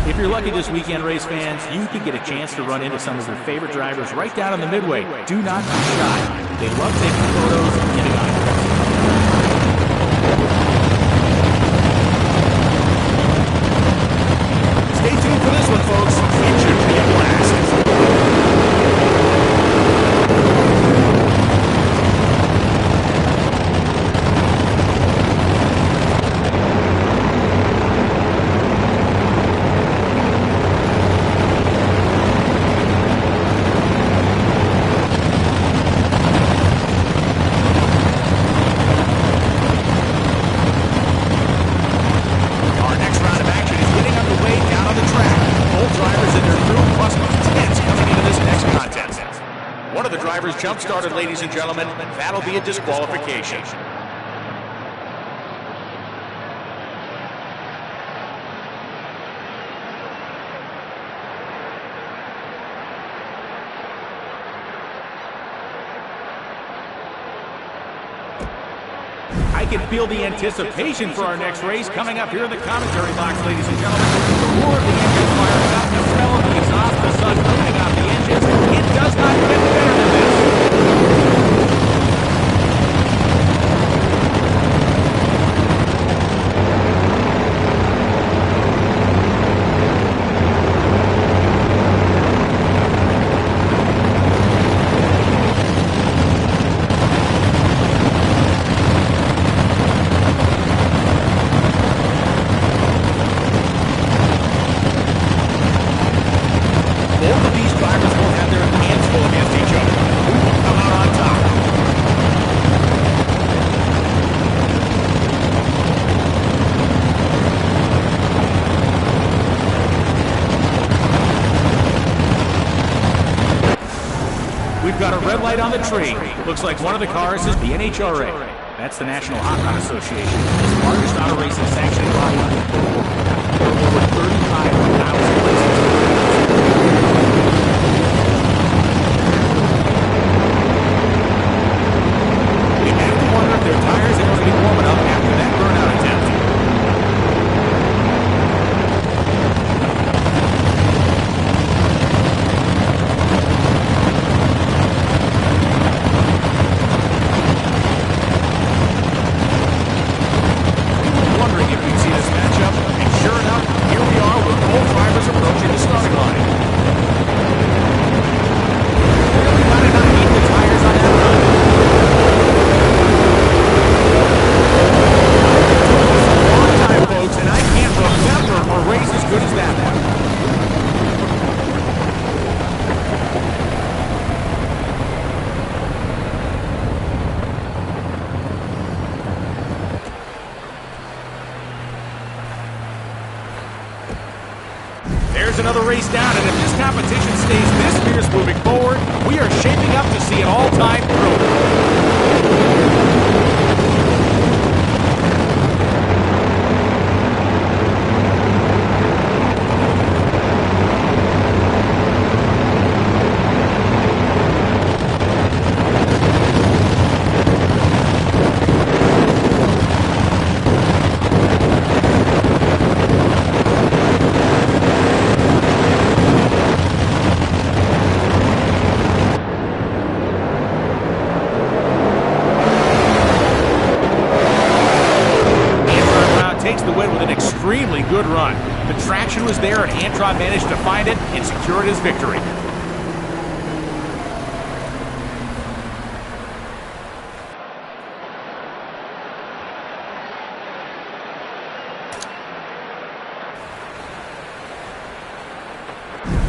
If you're lucky this weekend, race fans, you could get a chance to run into some of your favorite drivers right down in the midway. Do not be shy. They love taking photos and getting autographs. Stay tuned for this one, folks. It should be a blast. Jump started, ladies and gentlemen. That'll be a disqualification. I can feel the anticipation for our next race coming up here in the commentary box, ladies and gentlemen. The roar of the engines firing up, the smell of the exhaust, the sun burning out the engines. It does not get better than this. Got a red light on the tree. Looks like one of the cars is the NHRA. That's the National Hot Rod Association. It's the largest auto racing sanctioning body in the world. There are over 35,000 races. We have to wonder if their tires are going to be warm enough after that burnout attempt. There's another race down, and if this competition stays this fierce moving forward, we are shaping up to see an all-time thriller. Extremely good run. The traction was there, and Nhra managed to find it and secured his victory.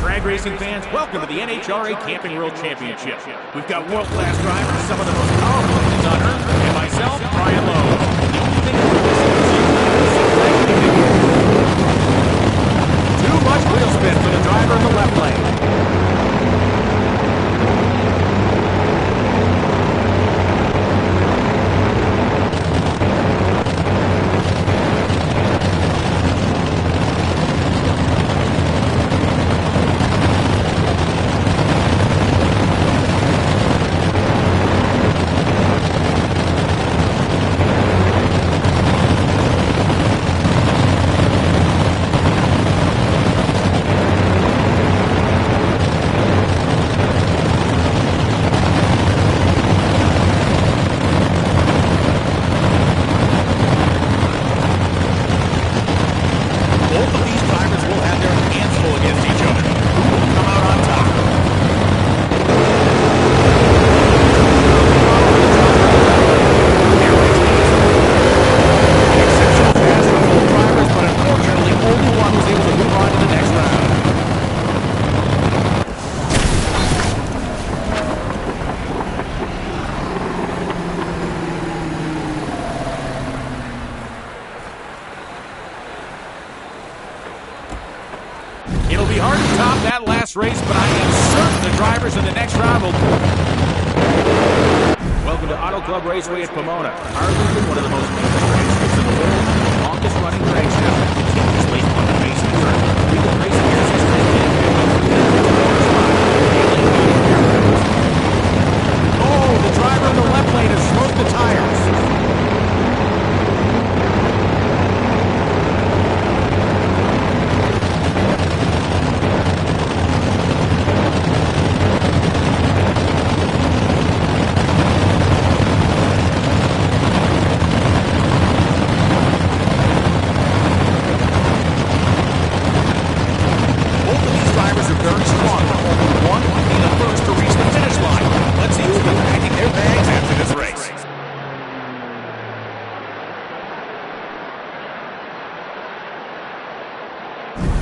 Drag racing fans, welcome to the NHRA Camping World Championship. We've got world-class drivers, some of the most powerful engines on Earth, and myself, Brian Lowe. The only thing we're missing is you. Too much wheel spin for the driver in the left lane. Both of these drivers will have their hands full against each other. Who will come out on top? Exceptional fast for both drivers, but unfortunately, only one was able to move on to the next round. It'll be hard to top that last race, but I am certain the drivers in the next round will... Welcome to Auto Club Raceway at Pomona. Arguably one of the most famous racetracks in the world, the longest running drag show, continuously on the face of the earth. We've been racing here since 1950. Oh, the driver in the left lane has smoked the tires.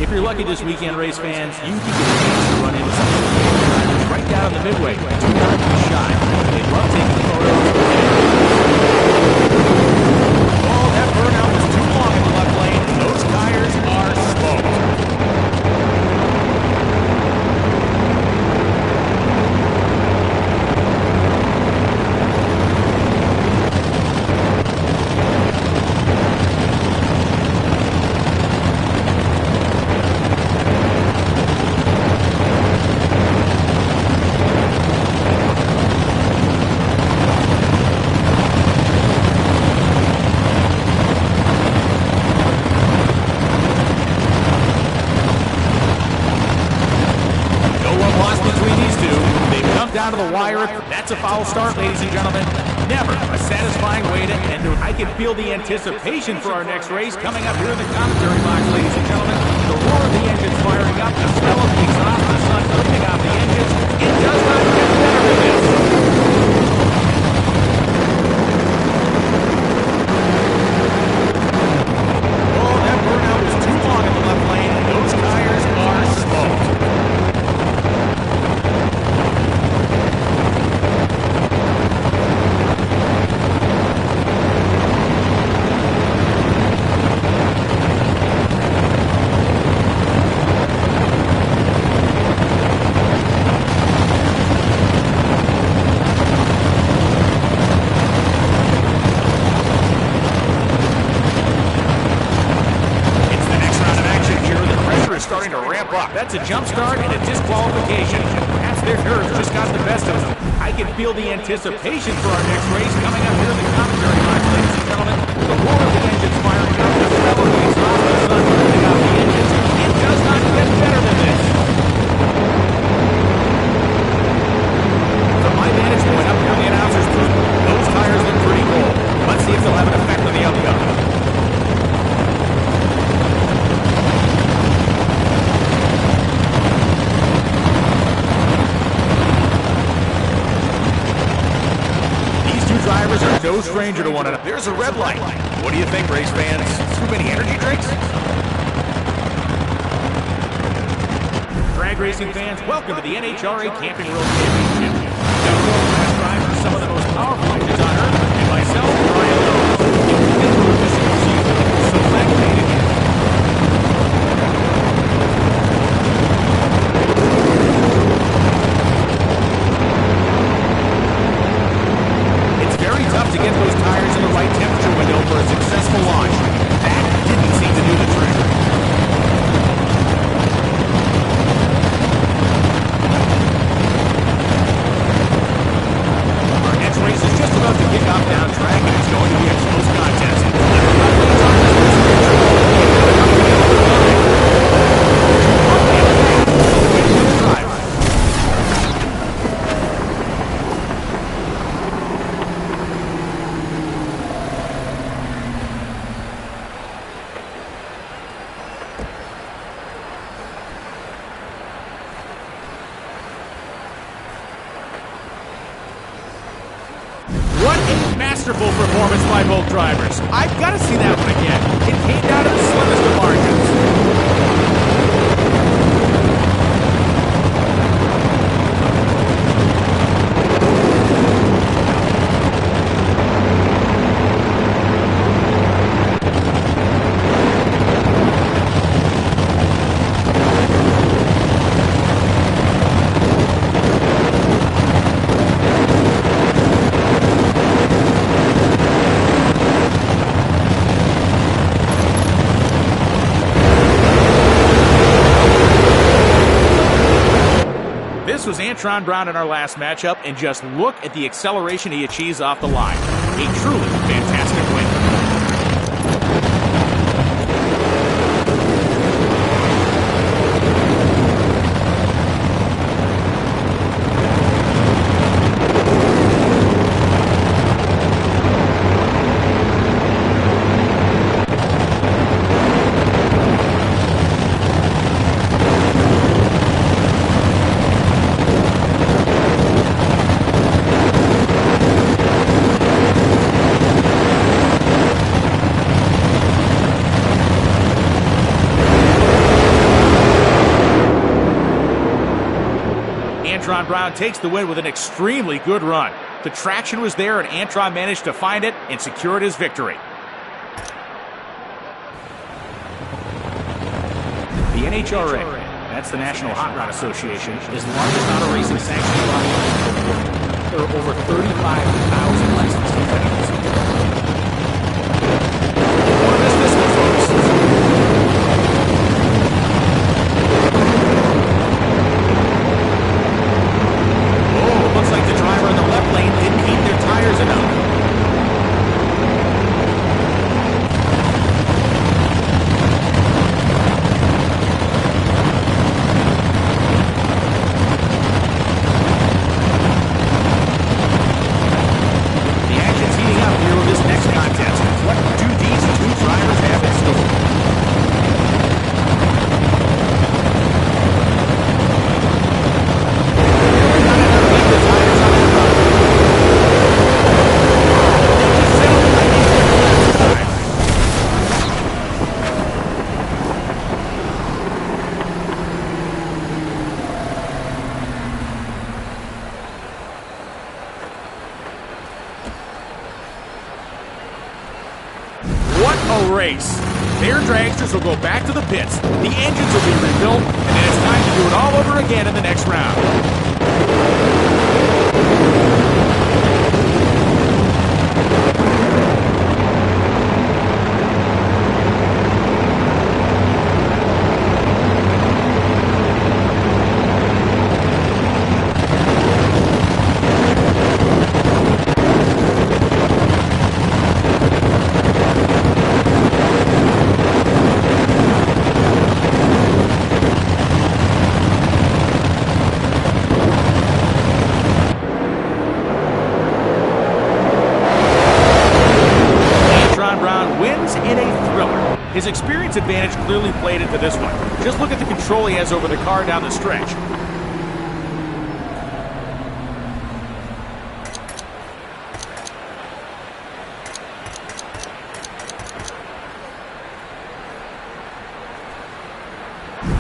If you're lucky this weekend, race fans, you can get a chance to run into some of the drivers right down in the midway. Do not be shy. They love taking photos. Oh, that burnout was too long in the left lane. Those tires are smoked. Down to the wire. That's a foul start, ladies and gentlemen. Never a satisfying way to end it. I can feel the anticipation for our next race coming up here in the commentary box, ladies and gentlemen. The roar of the engines firing up, the smell of the exhaust, the sun lifting off the engines. It does not get better than this. Oh, that burnout was too long in the left lane. Those tires are smoked. Starting to ramp up. That's a jump start and a disqualification. Perhaps their nerves just got the best of them. I can feel the anticipation for our next race coming up here in the commentary box, ladies and gentlemen. The roar of the engines firing up, the smell of the exhaust, the sun lifting off the engines. It does not get better than this. From my vantage point up here in the announcer's booth, those tires look pretty cold. Let's see if they'll have an effect on the outcome. Drivers are no stranger to one another. There's a red light. What do you think, race fans? Too many energy drinks? Drag racing fans, welcome to the NHRA Camping World Championship. Now, we're going to test drive for some of the most powerful engines on Earth, and myself, Ryan Lowe. If you've been through this, you'll see so magnified again. Tough to get those tires in the right temperature window for a successful launch. That didn't seem to do the trick. Our next race is just about Masterful performance by both drivers. I've got to see that one again. It came down to the slimmest of margins. This was Antron Brown in our last matchup, and just look at the acceleration he achieves off the line. A truly fantastic win. Antron Brown takes the win with an extremely good run. The traction was there, and Antron managed to find it and secured his victory. The NHRA, that's the National Hot Rod Association, is the largest auto racing sanctioning body in the world. There are over 35,000 licensed competitors. Don't want to miss this one, folks. Like the driver in the left lane didn't heat their tires enough. The action's heating up here with this next contest. What do these two drivers have in store? Race. Their dragsters will go back to the pits, the engines will be rebuilt, and then it's time to do it all over again in the next round. His experience advantage clearly played into this one. Just look at the control he has over the car down the stretch.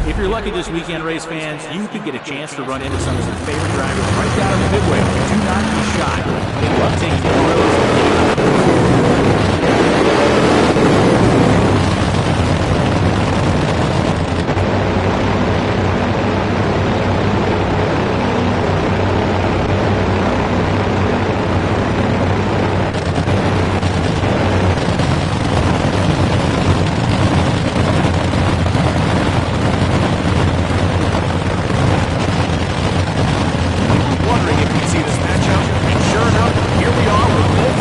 If you're lucky this weekend, race fans, you could get a chance to run into some of your favorite drivers right down in the midway. Do not be shy. They love taking photos. Sure enough, here we are with full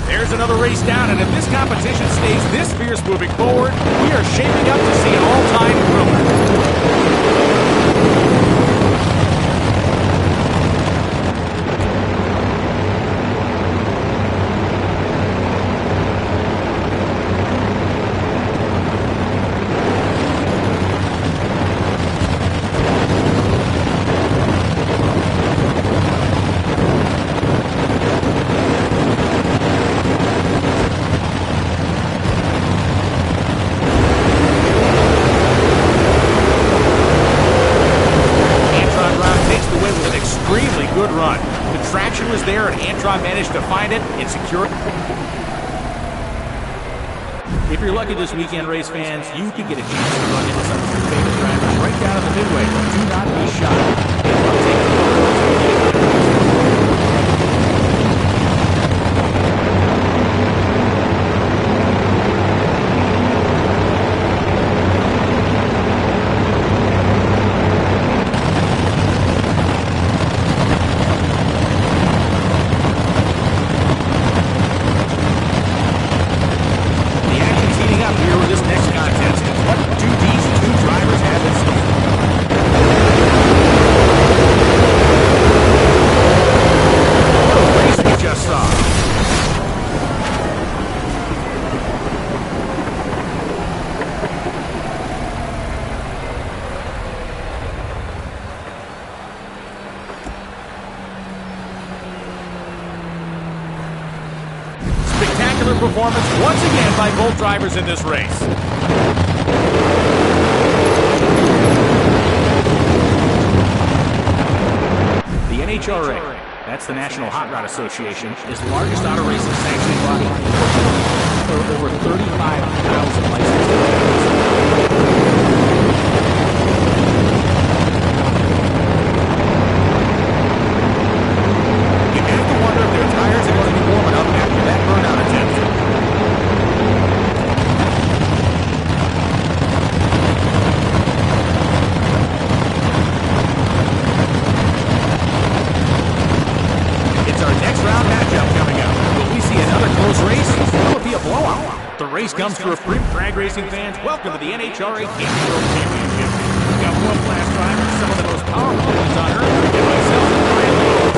There's another race down, and if this competition stays this fierce moving forward, we are shaping up to see an all-time thriller. Good run. The traction was there and Nhra managed to find it and secure it. If you're lucky this weekend, race fans, you could get a chance to run into some of your favorite drivers right down at the midway. Do not be shy. They love taking photos. Spectacular performance once again by both drivers in this race. The NHRA, that's the National Hot Rod Association, is the largest auto racing sanctioning body for over 35,000 licensed drivers. Race comes to a sprint. Drag racing fans, welcome to the NHRA Camping World Championship. We've got world-class drivers, some of the most powerful ones on earth, and myself and Brian Lowe.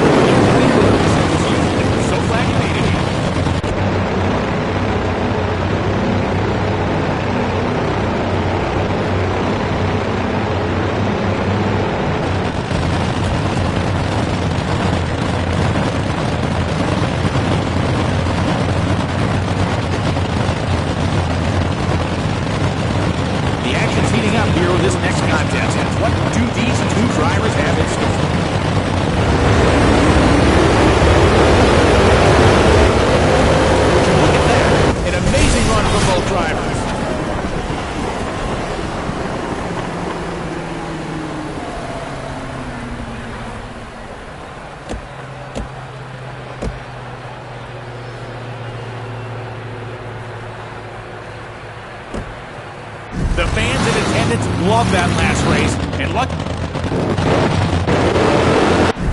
We're so glad you made it here. This next contest. What do these two drivers have in store? Look at that. An amazing run from both drivers. The fans in attendance love that last race, and look,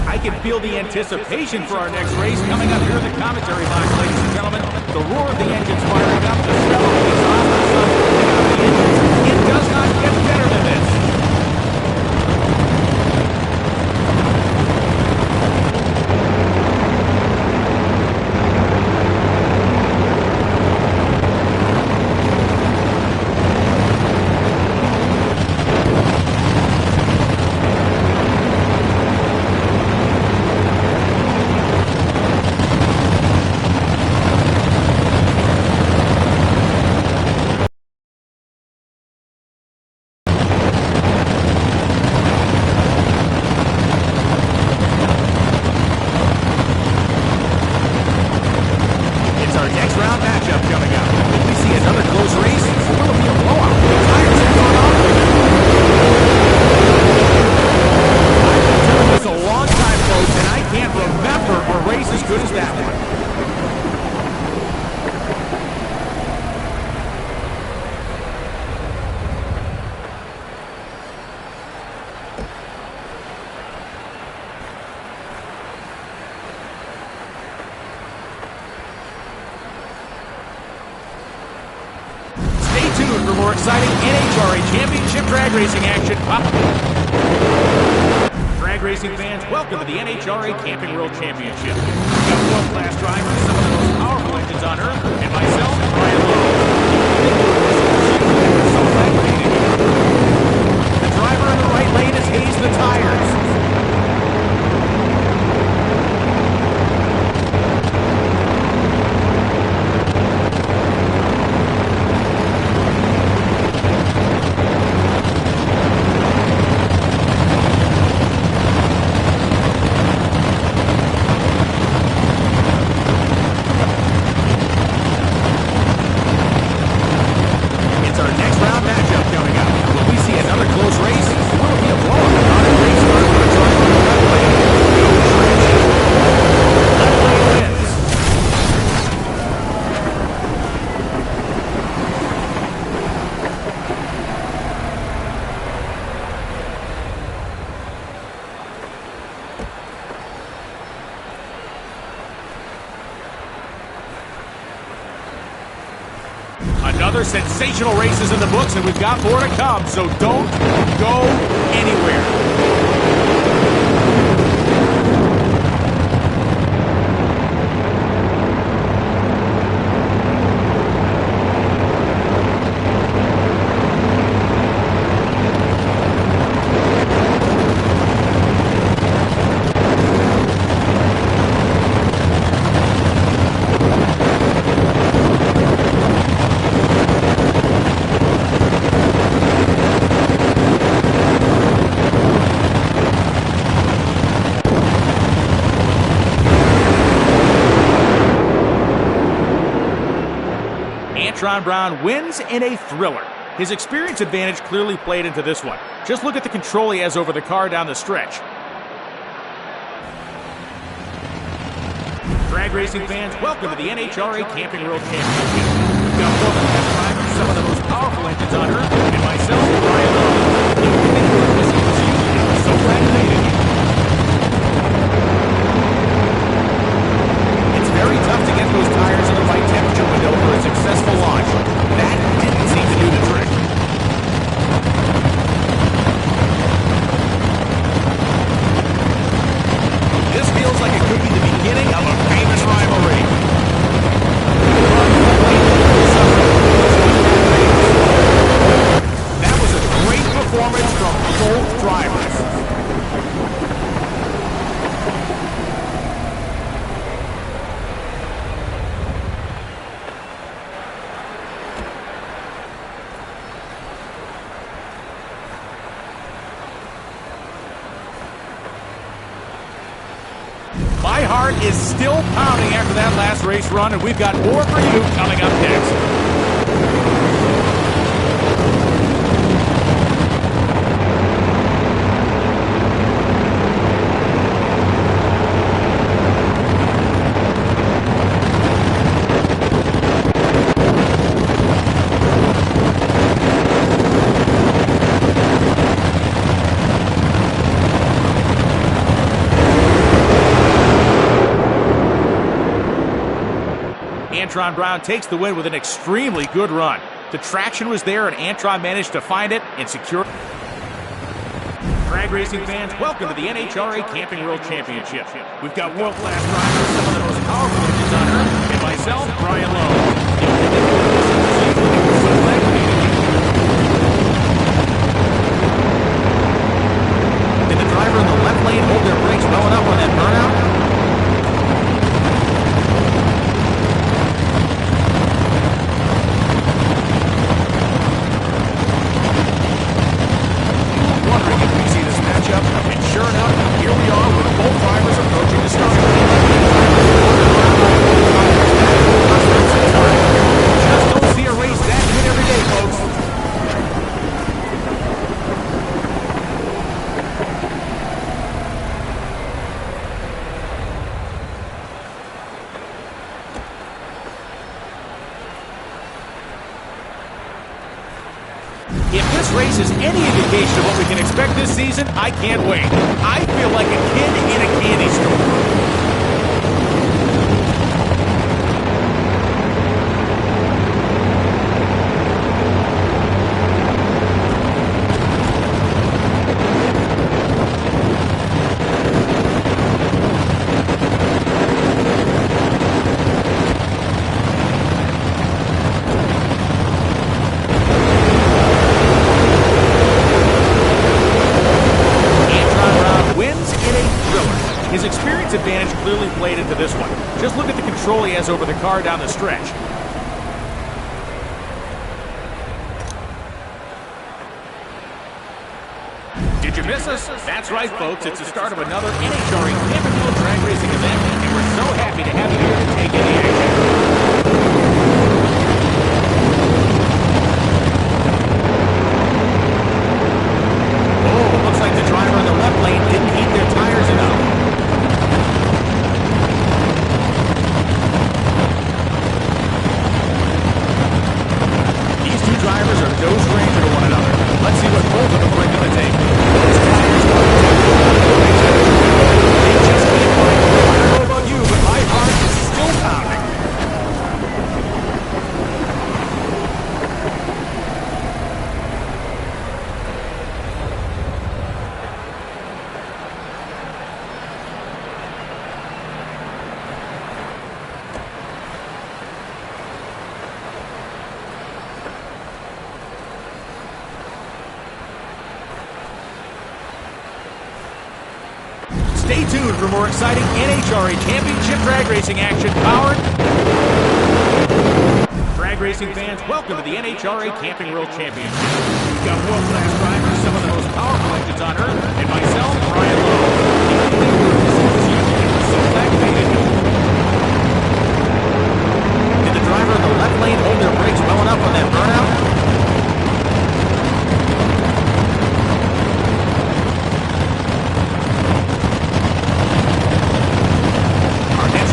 I can feel the anticipation for our next race coming up here in the commentary box, ladies and gentlemen. The roar of the engines firing up, the smell of the exhaust coming out of the engines. It does not get better than this. more exciting NHRA Championship drag racing action. Drag racing fans, welcome to the NHRA Camping World Championship. We've got world-class drivers, some of the most powerful engines on Earth, and myself, Brian Lowe. The driver in the right lane has hazed the tires. Another sensational race is in the books, and we've got more to come, so don't go anywhere. Nhra Brown wins in a thriller. His experience advantage clearly played into this one. Just look at the control he has over the car down the stretch. Drag racing fans, welcome to the NHRA Camping World Championship. We've got world-class drivers, some of the most powerful engines on Earth, and myself, Brian Lowe. So glad you made it. It's very tough to get those tires in the right temperature window for a successful launch. That didn't seem to do the trick. This feels like it could be the beginning of a famous rivalry. That was a great performance from both drivers. My heart is still pounding after that last race run, and we've got more for you coming up next. Nhra Brown takes the win with an extremely good run. The traction was there, and Nhra managed to find it and secure. Drag racing fans, welcome to the NHRA Camping World Championship. We've got world-class drivers, some of the most powerful engines on Earth, and myself, Brian Lowe. Did the driver in the left lane hold their brakes well enough on that burnout? And sure enough, here we are with both drivers approaching the start. Just don't see a race that good every day, folks. If this race is any indication of what we can expect this season, I can't wait. I feel like a kid in a candy store. at the control he has over the car down the stretch. Did you miss us? That's right, folks. It's the start of another NHRA Camping World Drag Racing event, and we're so happy to have you here to take in the action. Oh, looks like the driver in the left lane didn't heat their tires enough. These two drivers are no stranger to one another. Let's see what both of them bring to the table. Those tires are they just can't find the road. I don't know about you, but my heart is still pounding. Stay tuned for more exciting NHRA Championship drag racing action powered. Drag racing fans, welcome to the NHRA Camping World Championship. We've got world-class drivers, some of the most powerful engines on Earth, and myself, Brian Lowe. So activated. Did the driver in the left lane hold their brakes well enough on that burnout?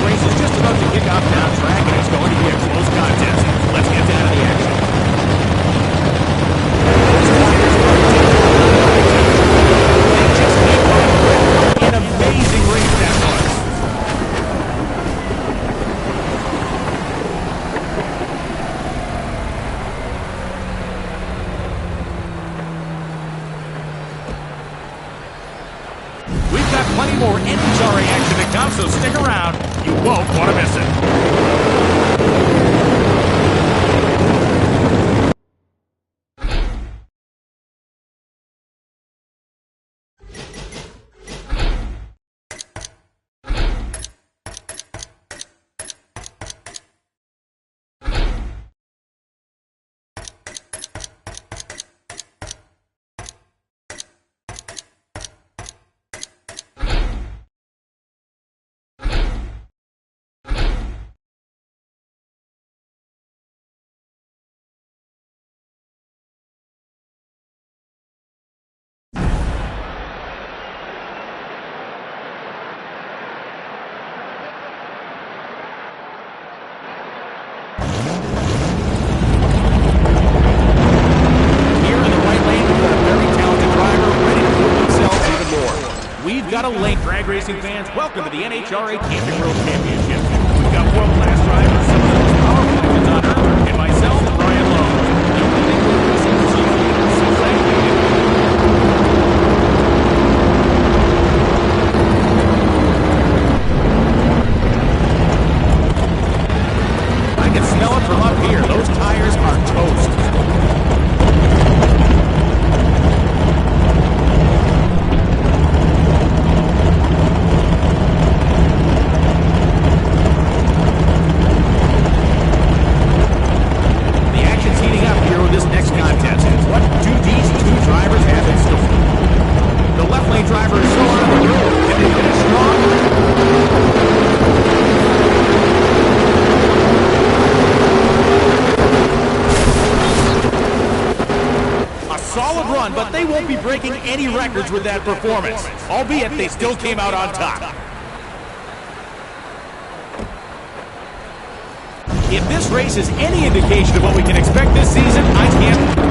Is just about to kick off down track, and it's going to be a close contest. Let's get down to the action. They just can't find the grip. An amazing race that was. We've got plenty more NHRA action to come, so stick around. You won't want to miss it. We've got a link, drag racing fans. Welcome to the NHRA Camping World Championship. We've got world-class drivers, some of the most powerful engines on Earth, and myself, Brian Lowe. I can smell it from up here. Those tires are toast. But they won't be breaking any records with that performance, albeit they still came out on top. If this race is any indication of what we can expect this season, I can't...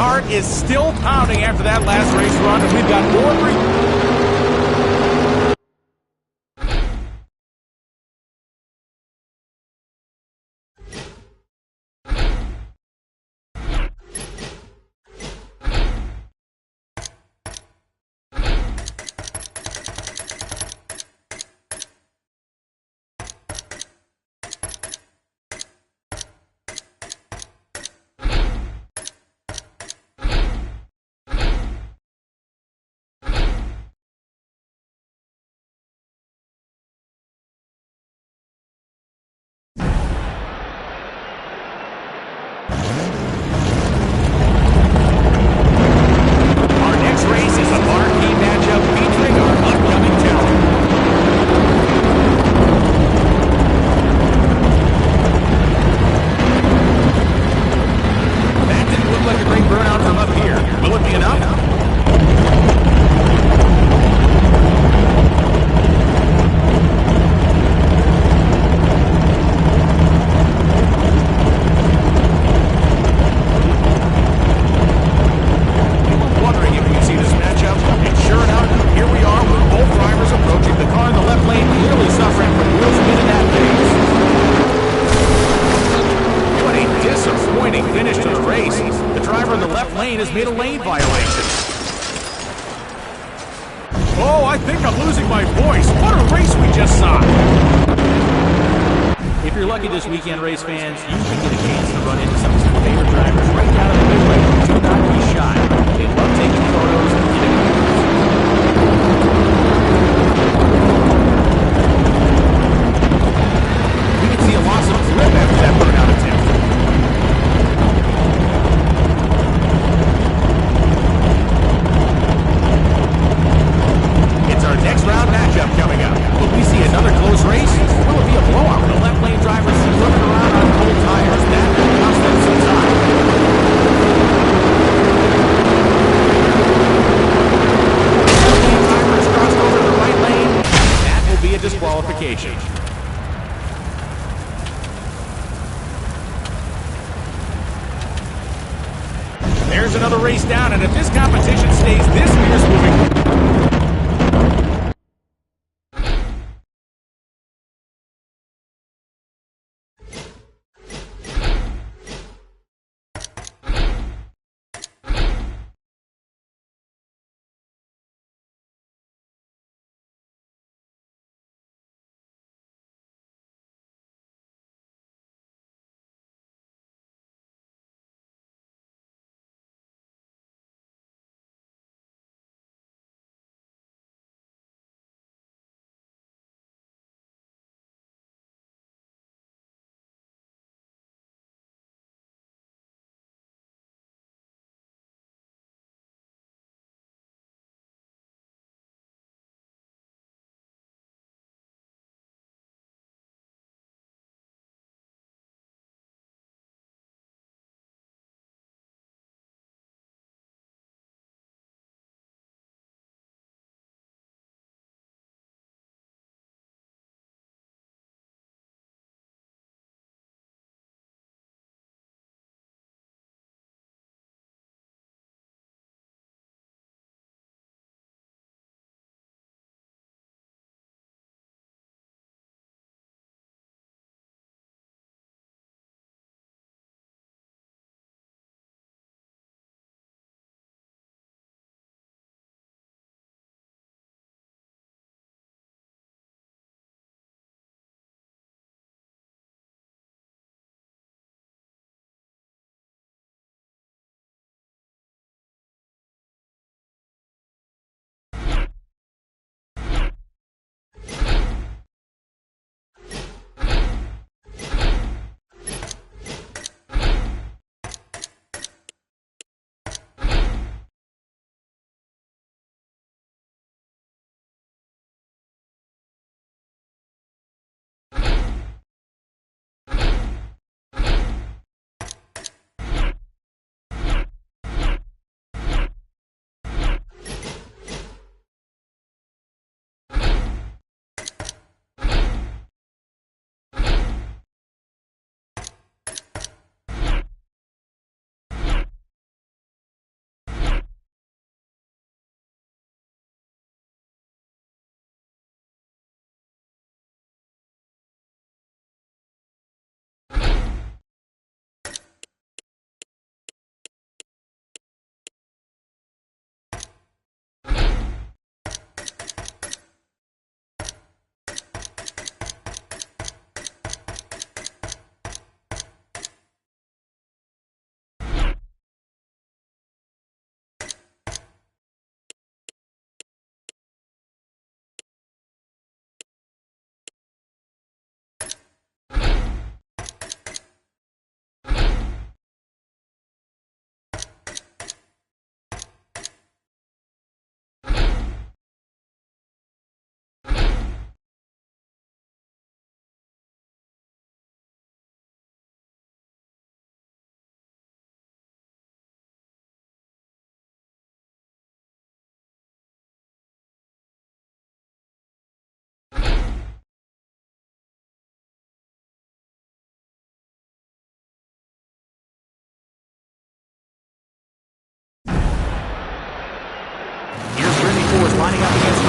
heart is still pounding after that last race run, and we've got more for you. Finish to the race. The driver in the left lane has made a lane violation. Oh, I think I'm losing my voice. What a race we just saw. If you're lucky this weekend, race fans, you can get a chance to run into some of your favorite drivers right down in the midway. Do not be shy. They love taking photos and getting pictures. We can see a loss of grip after that burnout attempt. Next round matchup coming up. Will we see another close race? Will it be a blowout? The left lane drivers looking around on cold tires. That will cost them some time. The left lane driver has crossed over to the right lane. That will be a disqualification. There's another race down, and if this competition stays this fierce moving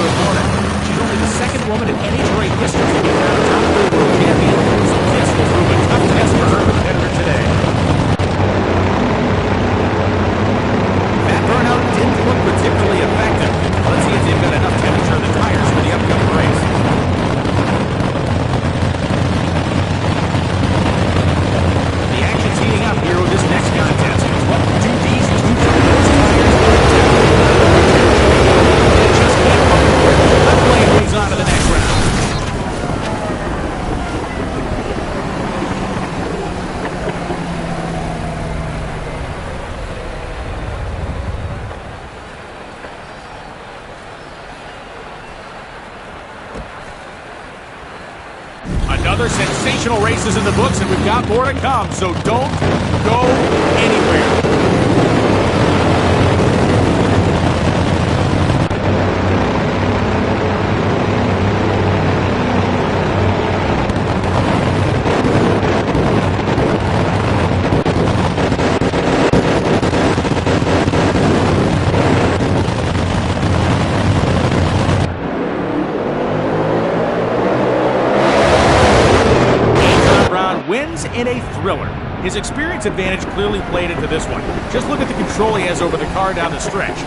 opponent. She's only the second woman in NHRA history to be crowned top 3 world champion, so this will prove a tough test for her competitor today. That burnout didn't look particularly effective. Let's see if they've got enough temperature in the tires for the upcoming race. The action's heating up here with this next contest. What do these two tires do? They just can't hold it. Left lane moves on to the next round. Another sensational race is in the books, and we've got more to come, so don't go anywhere. Wins in a thriller. His experience advantage clearly played into this one. Just look at the control he has over the car down the stretch.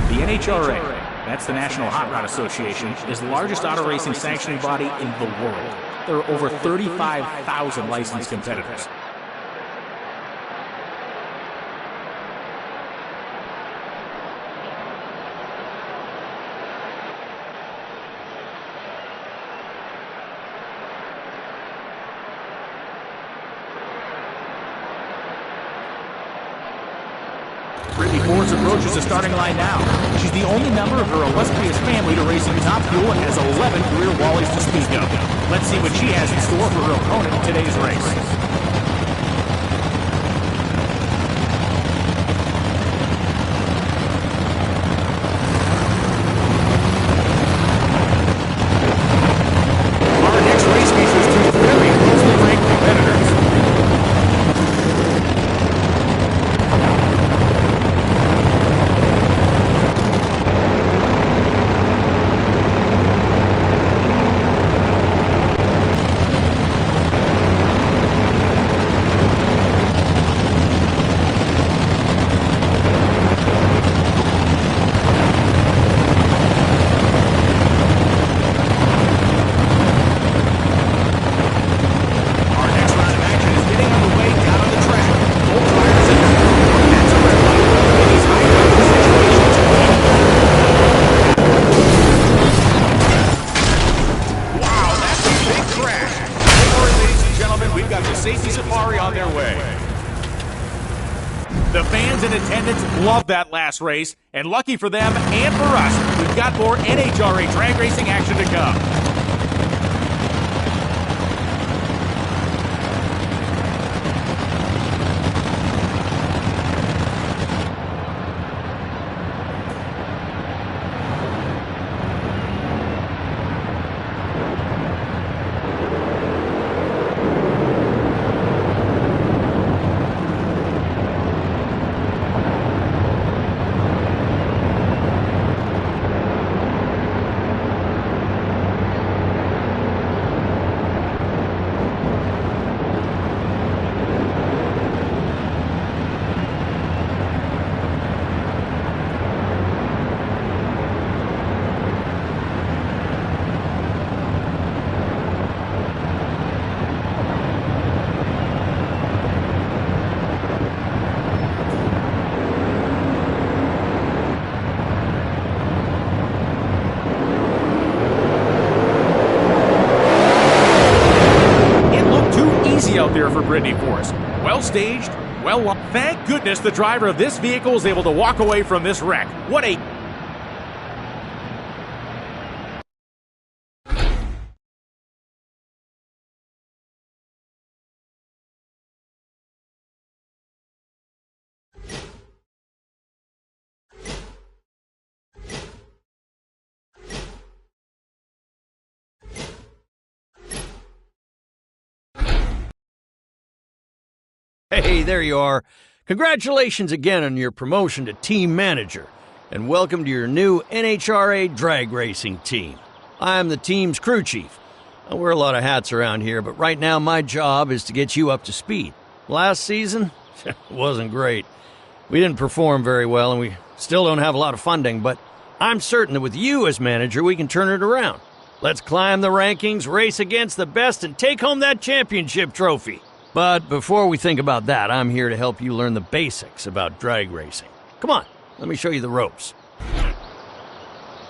The NHRA, that's the National Hot Rod Association, is the largest auto racing sanctioning body in the world. There are over 35,000 licensed competitors. Brittany Forbes approaches the starting line now. She's the only member of her illustrious family to race in Top Fuel and has 11 career Wallies to speak of. Let's see what she has in store for her opponent in today's race. The fans in attendance love that last race, and lucky for them and for us, we've got more NHRA drag racing action to come. for Brittany Force. Well staged, well... Thank goodness the driver of this vehicle was able to walk away from this wreck. What a... Hey, there you are. Congratulations again on your promotion to team manager, and welcome to your new NHRA drag racing team. I'm the team's crew chief. I wear a lot of hats around here, but right now my job is to get you up to speed. Last season, it wasn't great. We didn't perform very well, and we still don't have a lot of funding, but I'm certain that with you as manager, we can turn it around. Let's climb the rankings, race against the best, and take home that championship trophy. But before we think about that, I'm here to help you learn the basics about drag racing. Come on, let me show you the ropes.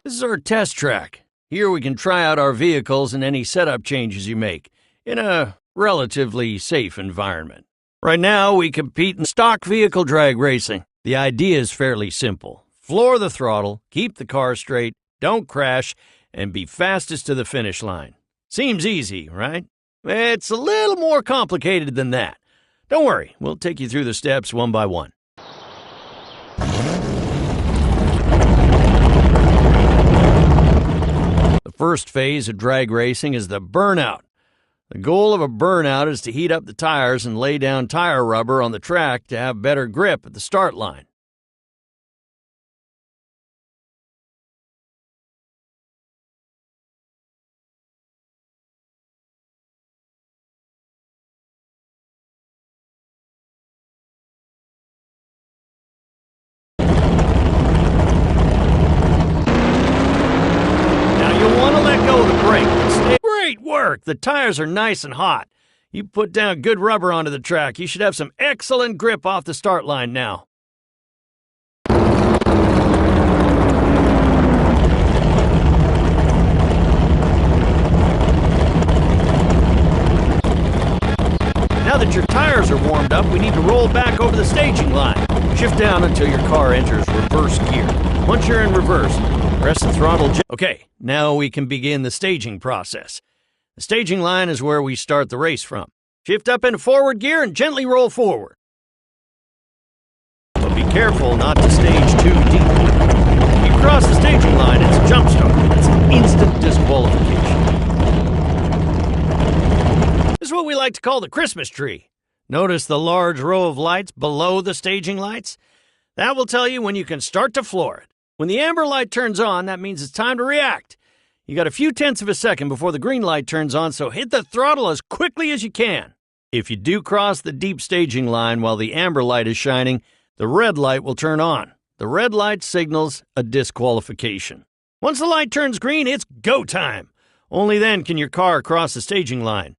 This is our test track. Here we can try out our vehicles and any setup changes you make in a relatively safe environment. Right now, we compete in stock vehicle drag racing. The idea is fairly simple. Floor the throttle, keep the car straight, don't crash, and be fastest to the finish line. Seems easy, right? It's a little more complicated than that. Don't worry, we'll take you through the steps one by one. The first phase of drag racing is the burnout. The goal of a burnout is to heat up the tires and lay down tire rubber on the track to have better grip at the start line. Great work! The tires are nice and hot. You put down good rubber onto the track. You should have some excellent grip off the start line now. Now that your tires are warmed up, we need to roll back over the staging line. Shift down until your car enters reverse gear. Once you're in reverse, press the throttle. Okay, now we can begin the staging process. The staging line is where we start the race from. Shift up into forward gear and gently roll forward. But be careful not to stage too deep. If you cross the staging line, it's a jump start. That's an instant disqualification. This is what we like to call the Christmas tree. Notice the large row of lights below the staging lights? That will tell you when you can start to floor it. When the amber light turns on, that means it's time to react. You got a few tenths of a second before the green light turns on, so hit the throttle as quickly as you can. If you do cross the deep staging line while the amber light is shining, the red light will turn on. The red light signals a disqualification. Once the light turns green, it's go time. Only then can your car cross the staging line.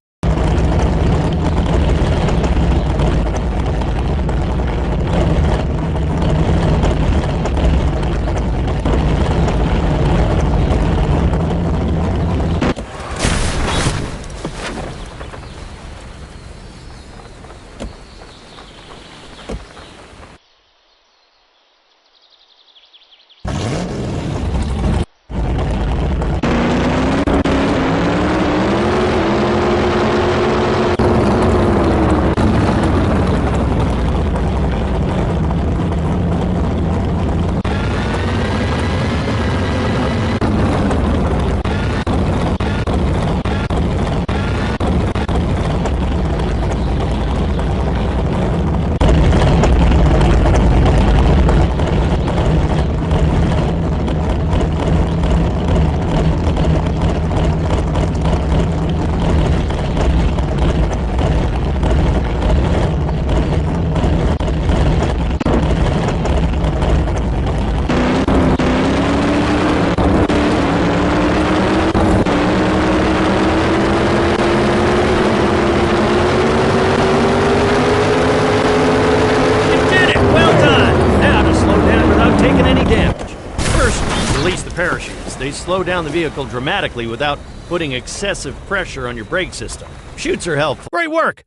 Parachutes. They slow down the vehicle dramatically without putting excessive pressure on your brake system. Chutes are helpful. Great work!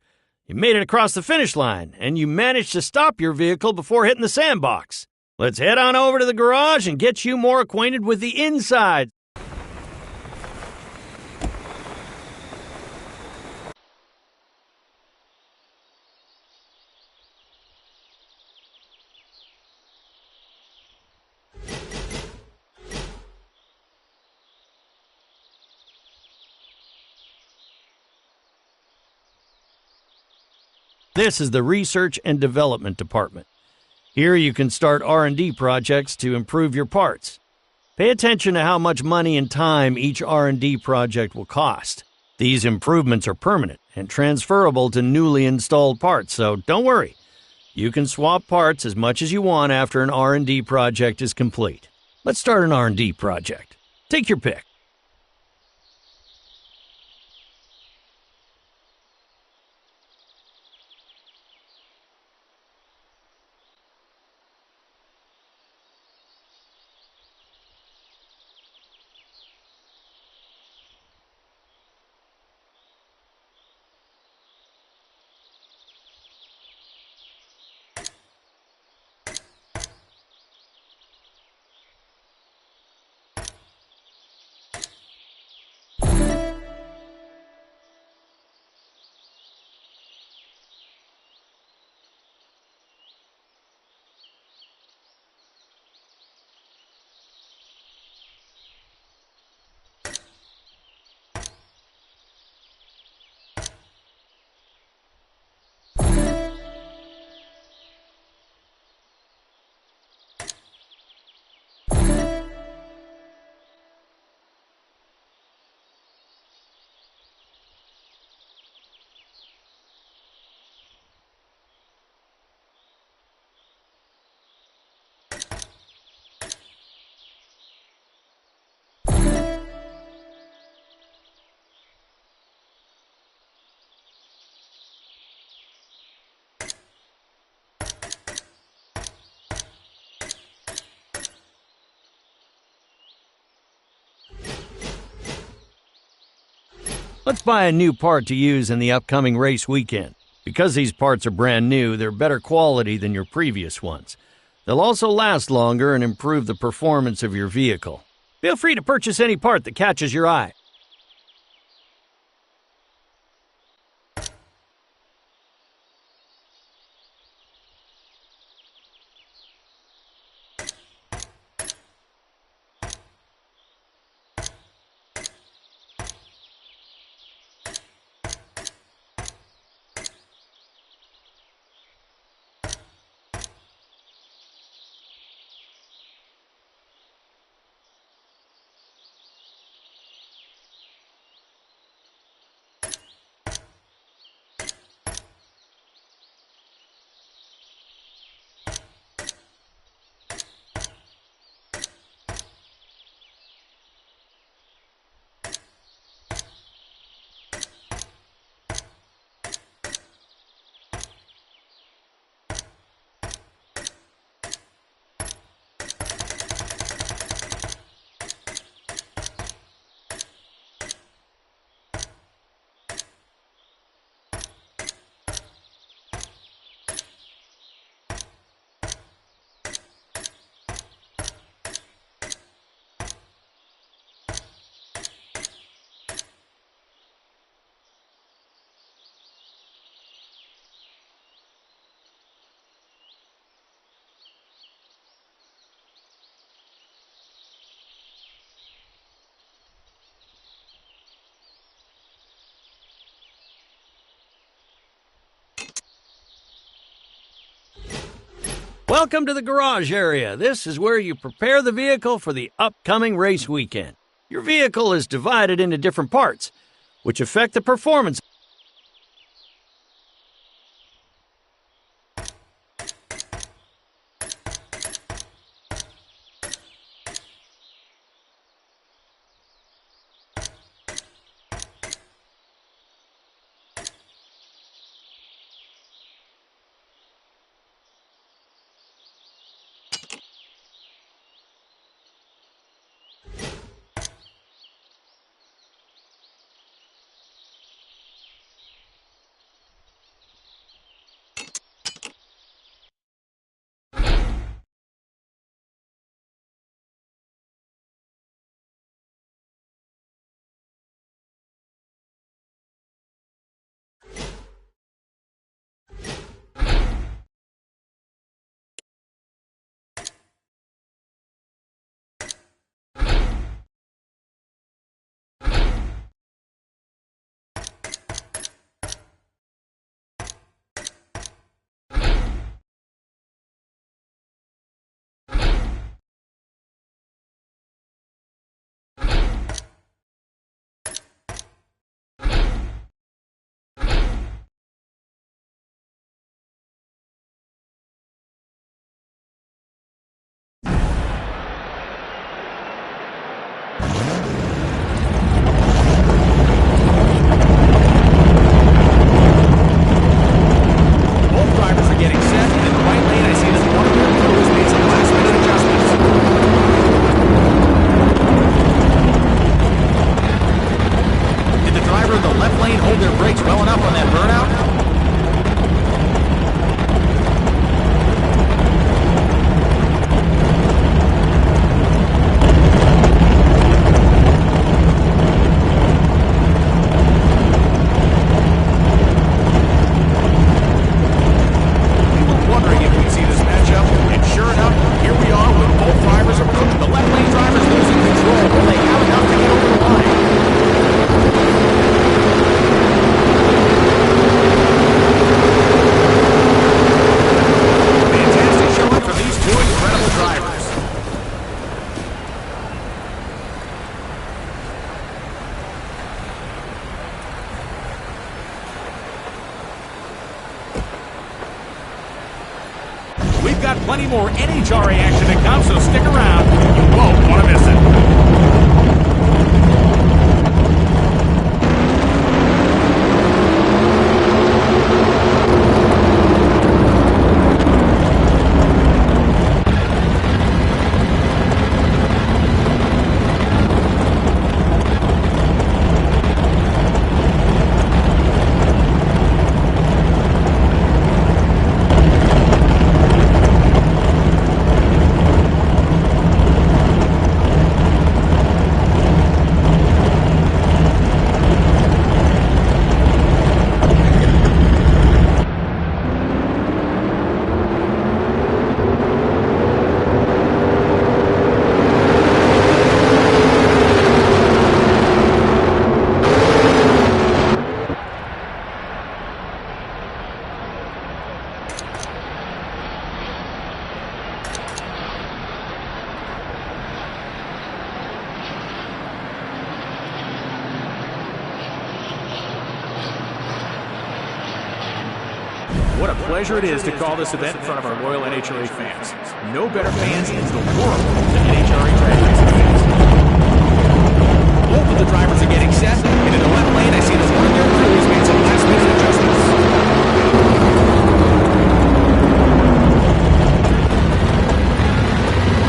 You made it across the finish line, and you managed to stop your vehicle before hitting the sandbox. Let's head on over to the garage and get you more acquainted with the inside. This is the Research and Development Department. Here you can start R&D projects to improve your parts. Pay attention to how much money and time each R&D project will cost. These improvements are permanent and transferable to newly installed parts, so don't worry. You can swap parts as much as you want after an R&D project is complete. Let's start an R&D project. Take your pick. Let's buy a new part to use in the upcoming race weekend. Because these parts are brand new, they're better quality than your previous ones. They'll also last longer and improve the performance of your vehicle. Feel free to purchase any part that catches your eye. Welcome to the garage area. This is where you prepare the vehicle for the upcoming race weekend. Your vehicle is divided into different parts, which affect the performance. We've got plenty more NHRA action to come, so stick around. You won't want to miss it. What a pleasure it is to call this event in front of our loyal NHRA fans. No better fans in the world than NHRA drag racing fans. Both of the drivers are getting set, and in the left lane I see that one of their crews made some last-minute adjustments.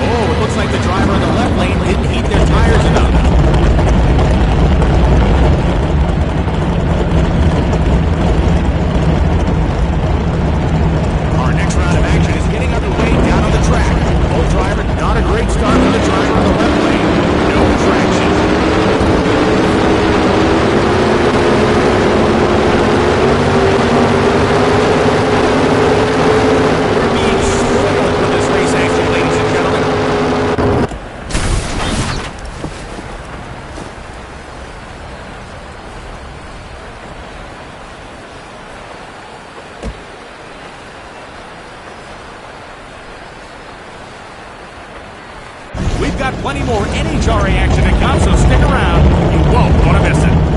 Oh, it looks like the driver in the left lane didn't heat their tires enough. Not a great start for the driver in the left lane. No traction. We're being spoiled for this race action, ladies and gentlemen. We've got plenty more NHRA action to come, so stick around. You won't want to miss it.